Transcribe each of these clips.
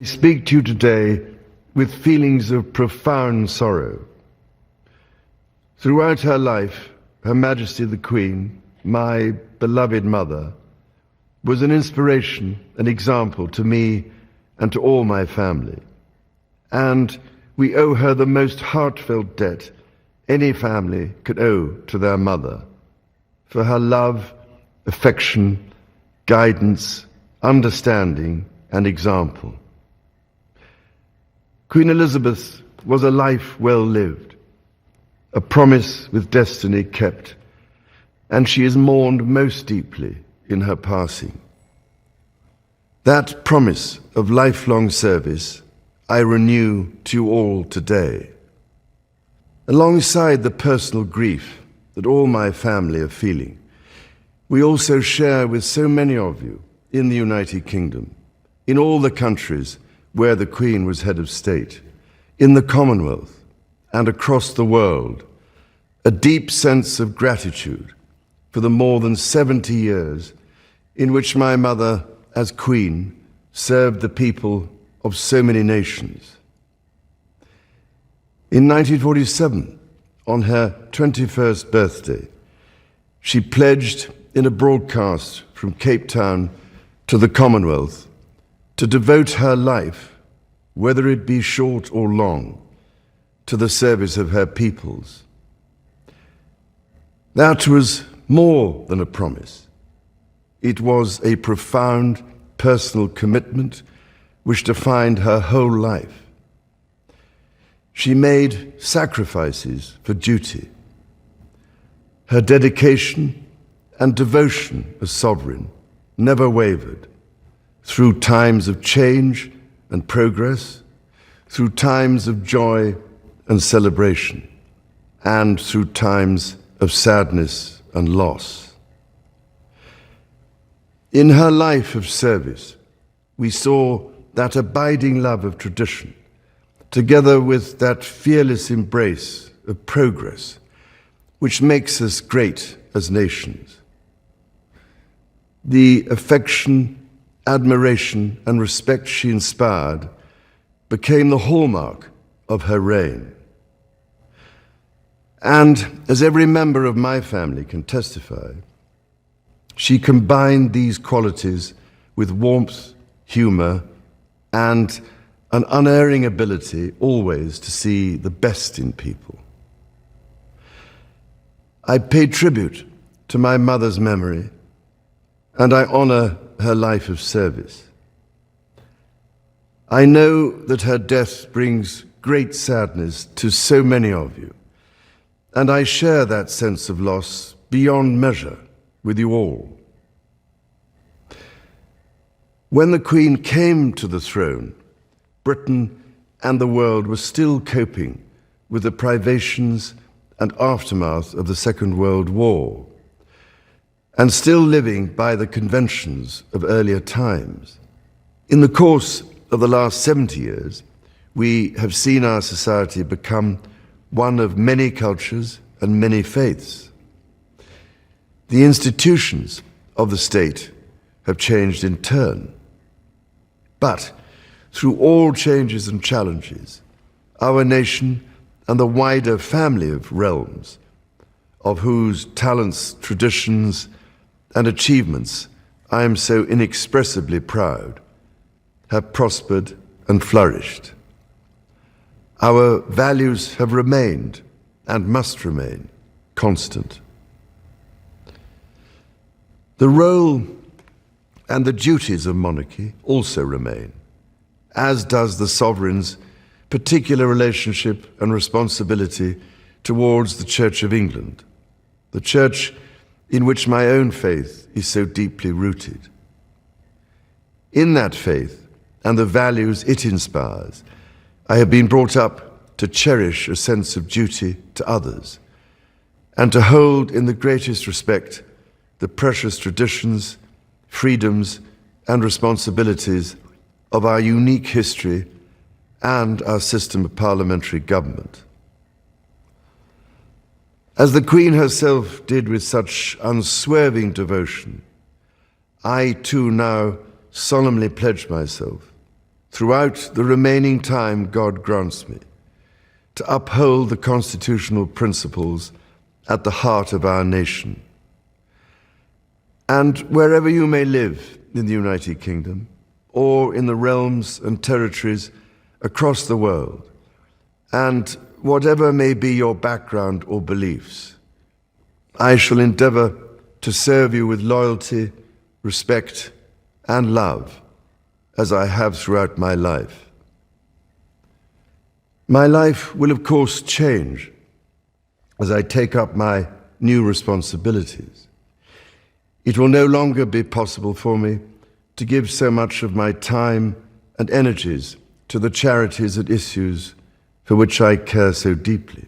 I speak to you today with feelings of profound sorrow. Throughout her life, Her Majesty the Queen, my beloved mother, was an inspiration, an example to me and to all my family. And we owe her the most heartfelt debt any family could owe to their mother, for her love, affection, guidance, understanding, and example. Queen Elizabeth was a life well lived, a promise with destiny kept, and she is mourned most deeply in her passing. That promise of lifelong service I renew to you all today. Alongside the personal grief that all my family are feeling, we also share with so many of you in the United Kingdom, in all the countries where the Queen was head of state, in the Commonwealth and across the world, a deep sense of gratitude for the more than 70 years in which my mother, as Queen, served the people of so many nations. In 1947, on her 21st birthday, she pledged in a broadcast from Cape Town to the Commonwealth to devote her life, whether it be short or long, to the service of her peoples. That was more than a promise. It was a profound personal commitment which defined her whole life. She made sacrifices for duty. Her dedication and devotion as sovereign never wavered. Through times of change and progress, through times of joy and celebration, and through times of sadness and loss. In her life of service, we saw that abiding love of tradition, together with that fearless embrace of progress, which makes us great as nations. The affection, admiration, and respect she inspired became the hallmark of her reign. And as every member of my family can testify, she combined these qualities with warmth, humor, and an unerring ability always to see the best in people. I pay tribute to my mother's memory, and I honor her life of service. I know that her death brings great sadness to so many of you, and I share that sense of loss beyond measure with you all. When the Queen came to the throne, Britain and the world were still coping with the privations and aftermath of the Second World War, and still living by the conventions of earlier times. In the course of the last 70 years, we have seen our society become one of many cultures and many faiths. The institutions of the state have changed in turn. But through all changes and challenges, our nation and the wider family of realms, of whose talents, traditions, and achievements I am so inexpressibly proud, have prospered and flourished. Our values have remained and must remain constant. The role and the duties of monarchy also remain, as does the sovereign's particular relationship and responsibility towards the Church of England, the church in which my own faith is so deeply rooted. In that faith and the values it inspires, I have been brought up to cherish a sense of duty to others and to hold in the greatest respect the precious traditions, freedoms, and responsibilities of our unique history and our system of parliamentary government. As the Queen herself did with such unswerving devotion, I too now solemnly pledge myself throughout the remaining time God grants me, to uphold the constitutional principles at the heart of our nation. And wherever you may live in the United Kingdom, or in the realms and territories across the world, and whatever may be your background or beliefs, I shall endeavor to serve you with loyalty, respect, and love, as I have throughout my life. My life will, of course, change as I take up my new responsibilities. It will no longer be possible for me to give so much of my time and energies to the charities and issues for which I care so deeply.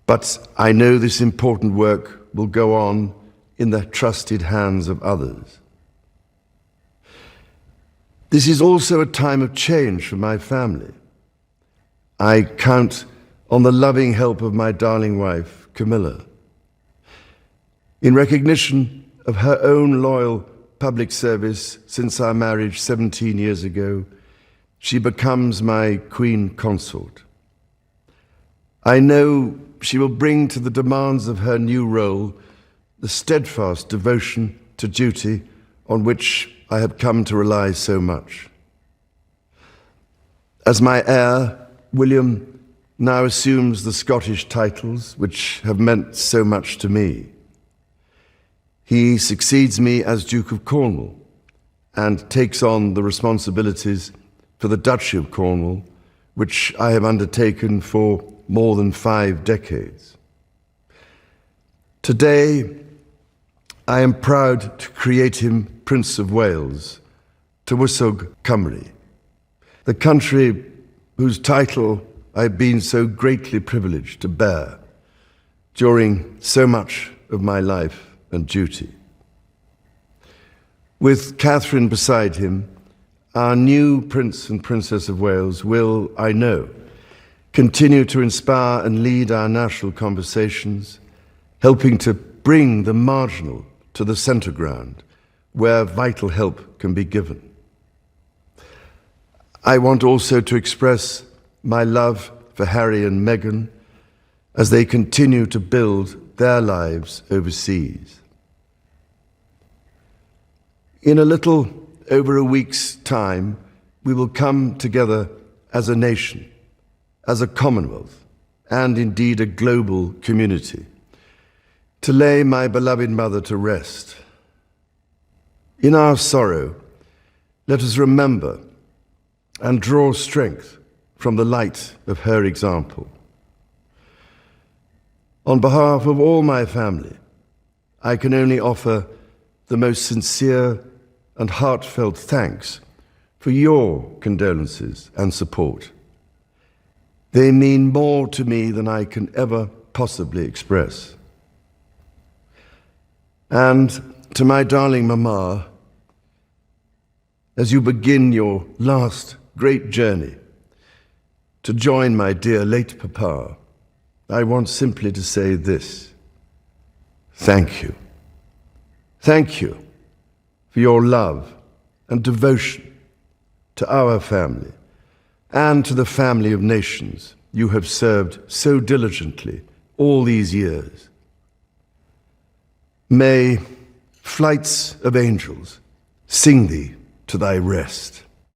But I know this important work will go on in the trusted hands of others. This is also a time of change for my family. I count on the loving help of my darling wife, Camilla. In recognition of her own loyal public service since our marriage 17 years ago, she becomes my Queen Consort. I know she will bring to the demands of her new role the steadfast devotion to duty on which I have come to rely so much. As my heir, William now assumes the Scottish titles which have meant so much to me. He succeeds me as Duke of Cornwall and takes on the responsibilities for the Duchy of Cornwall, which I have undertaken for more than 5 decades. Today, I am proud to create him Prince of Wales, Tywysog Cymru, the country whose title I've been so greatly privileged to bear during so much of my life and duty. With Catherine beside him, our new Prince and Princess of Wales will, I know, continue to inspire and lead our national conversations, helping to bring the marginal to the centre ground, where vital help can be given. I want also to express my love for Harry and Meghan as they continue to build their lives overseas. In a little over a week's time, we will come together as a nation, as a Commonwealth, and indeed a global community, to lay my beloved mother to rest. In our sorrow, let us remember and draw strength from the light of her example. On behalf of all my family, I can only offer the most sincere and heartfelt thanks for your condolences and support. They mean more to me than I can ever possibly express. And to my darling Mama, as you begin your last great journey to join my dear late Papa, I want simply to say this: thank you. Thank you for your love and devotion to our family and to the family of nations you have served so diligently all these years. May flights of angels sing thee to thy rest.